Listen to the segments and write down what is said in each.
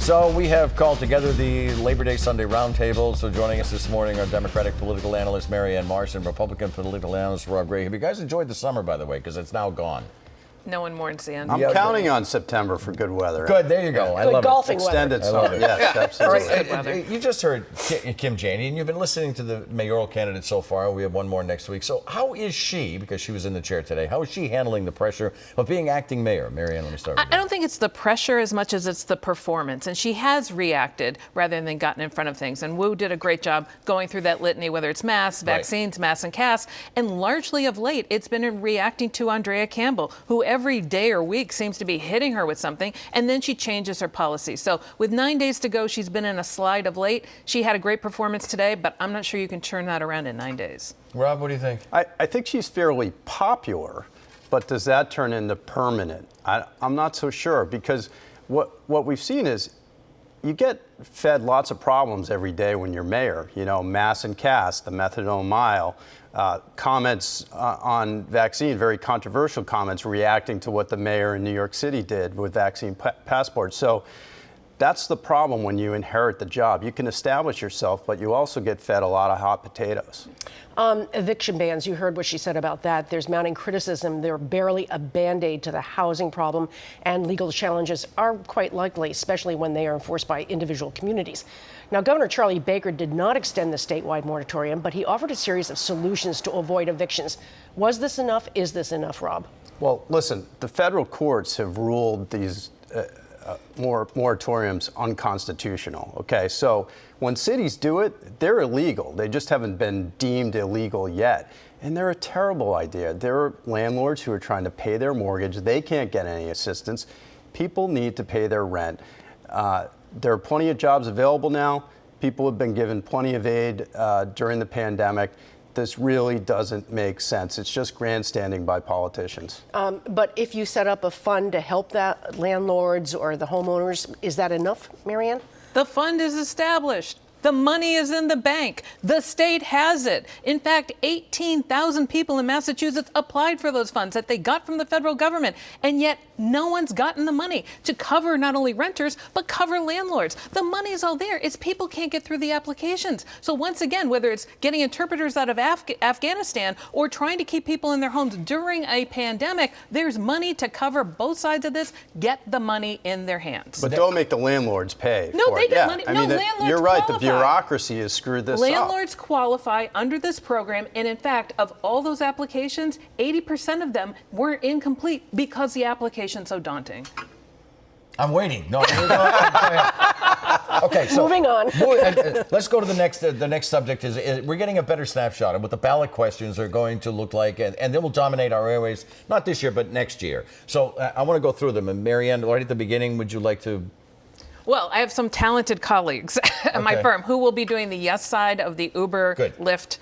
So we have called together the Labor Day Sunday Roundtable. So joining us this morning are Democratic political analyst Marianne Marsh and Republican political analyst Rob Gray. Have you guys enjoyed the summer, by the way, because it's now gone? No one mourns the end. I'm counting on September for good weather. Good, there you go. I Good love golfing it. Extended weather. summer, yes, absolutely. All right, you just heard Kim Janey, and you've been listening to the mayoral candidate so far. We have one more next week. So how is she, because she was in the chair today, how is she handling the pressure of being acting mayor? Marianne, let me start with you. I don't think it's the pressure as much as it's the performance. And she has reacted rather than gotten in front of things. And Wu did a great job going through that litany, whether it's masks, vaccines, masks and casts. And largely of late, it's been in reacting to Andrea Campbell, who every day or week seems to be hitting her with something, and then she changes her policy. So with 9 days to go, she's been in a slide of late. She had a great performance today, but I'm not sure you can turn that around in 9 days. Rob, what do you think? I think she's fairly popular, but does that turn into permanent? I'm not so sure, because what we've seen is you get fed lots of problems every day when you're mayor. You know, mass and cast, the methadone mile, comments on vaccine, very controversial comments reacting to what the mayor in New York City did with vaccine passports. So that's the problem when you inherit the job. You can establish yourself, but you also get fed a lot of hot potatoes. Eviction bans, you heard what she said about that. There's mounting criticism. They're barely a Band-Aid to the housing problem, and legal challenges are quite likely, especially when they are enforced by individual communities. Now, Governor Charlie Baker did not extend the statewide moratorium, but he offered a series of solutions to avoid evictions. Was this enough? Is this enough, Rob? Well, listen, the federal courts have ruled these moratoriums unconstitutional. Okay, so when cities do it, they're illegal. They just haven't been deemed illegal yet. And they're a terrible idea. There are landlords who are trying to pay their mortgage. They can't get any assistance. People need to pay their rent. There are plenty of jobs available now. People have been given plenty of aid during the pandemic. This really doesn't make sense. It's just grandstanding by politicians. But if you set up a fund to help that landlords or the homeowners, is that enough, Marianne? The fund is established. The money is in the bank. The state has it. In fact, 18,000 people in Massachusetts applied for those funds that they got from the federal government. And yet no one's gotten the money to cover not only renters, but cover landlords. The money's all there. It's people can't get through the applications. So once again, whether it's getting interpreters out of Afghanistan or trying to keep people in their homes during a pandemic, there's money to cover both sides of this. Get the money in their hands. But don't make the landlords pay. No, for they it. get money. I No, mean, landlords you're right. qualify. The bureaucracy has screwed this up. Landlords qualify under this program, and in fact, of all those applications, 80% of them weren't incomplete because the application's so daunting. I'm waiting. No, okay, so Moving on. Let's go to the next subject. Is we're getting a better snapshot of what the ballot questions are going to look like, and they will dominate our airways, not this year, but next year. So I want to go through them. And Marianne, right at the beginning, would you like to? Well, I have some talented colleagues at my firm who will be doing the yes side of the Uber Lyft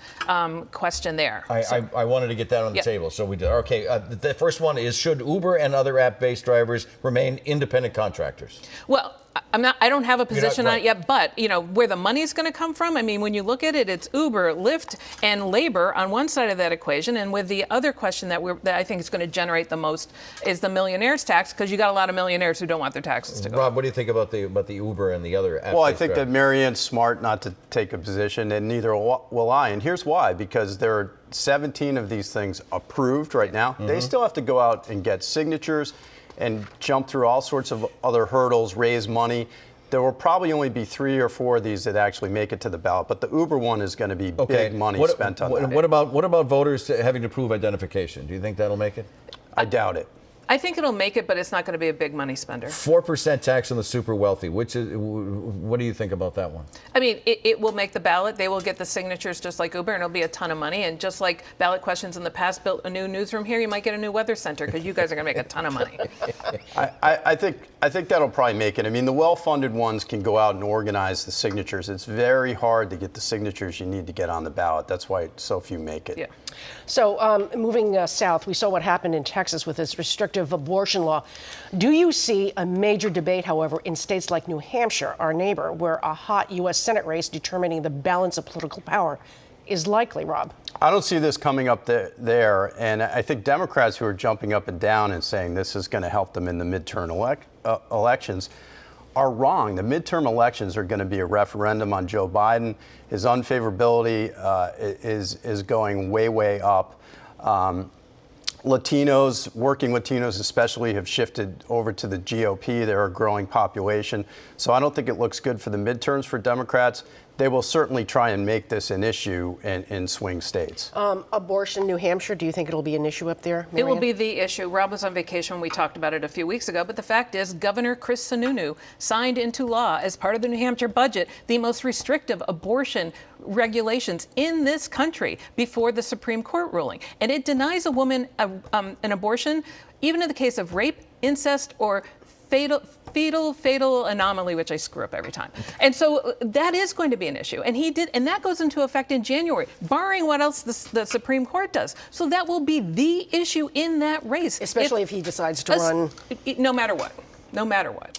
question there. I wanted to get that on the table, so we did. Okay, the first one is, should Uber and other app-based drivers remain independent contractors? Well, I don't have a position on it yet, but you know where the money's going to come from. I mean, when you look at it, it's Uber, Lyft, and labor on one side of that equation, and with the other question that I think is going to generate the most is the millionaires tax, because you got a lot of millionaires who don't want their taxes to go. Rob, what do you think about the Uber and the other app-based Well, I think drivers? that Marianne's smart not to take a position, and neither will I. And here's why: because there are 17 of these things approved right now. They still have to go out and get signatures and jump through all sorts of other hurdles, raise money. There will probably only be 3 or 4 of these that actually make it to the ballot, but the Uber one is going to be big money spent on that. What about voters having to prove identification? Do you think that'll make it? I doubt it. I think it'll make it, but it's not going to be a big money spender. 4% tax on the super wealthy. What do you think about that one? I mean, it will make the ballot. They will get the signatures just like Uber, and it'll be a ton of money. And just like ballot questions in the past built a new newsroom here, you might get a new weather center because you guys are going to make a ton of money. I think that'll probably make it. I mean, the well-funded ones can go out and organize the signatures. It's very hard to get the signatures you need to get on the ballot. That's why so few make it. Yeah. So moving south, we saw what happened in Texas with this restrictive abortion law. Do you see a major debate, however, in states like New Hampshire, our neighbor, where a hot U.S. Senate race determining the balance of political power is likely, Rob? I don't see this coming up there. And I think Democrats who are jumping up and down and saying this is going to help them in the midterm elections are wrong. The midterm elections are going to be a referendum on Joe Biden. His unfavorability is going way, way up. Latinos, working Latinos especially, have shifted over to the GOP. They're a growing population. So I don't think it looks good for the midterms for Democrats. They will certainly try and make this an issue in swing states. Abortion, New Hampshire, do you think it'll be an issue up there, It will Marianne? be the issue. Rob was on vacation when we talked about it a few weeks ago, but the fact is Governor Chris Sununu signed into law as part of the New Hampshire budget the most restrictive abortion regulations in this country before the Supreme Court ruling. And it denies a woman an abortion, even in the case of rape, incest, or fatal anomaly, which I screw up every time. And so that is going to be an issue. And and that goes into effect in January, barring what else the Supreme Court does. So that will be the issue in that race. Especially if he decides to run. No matter what. No matter what.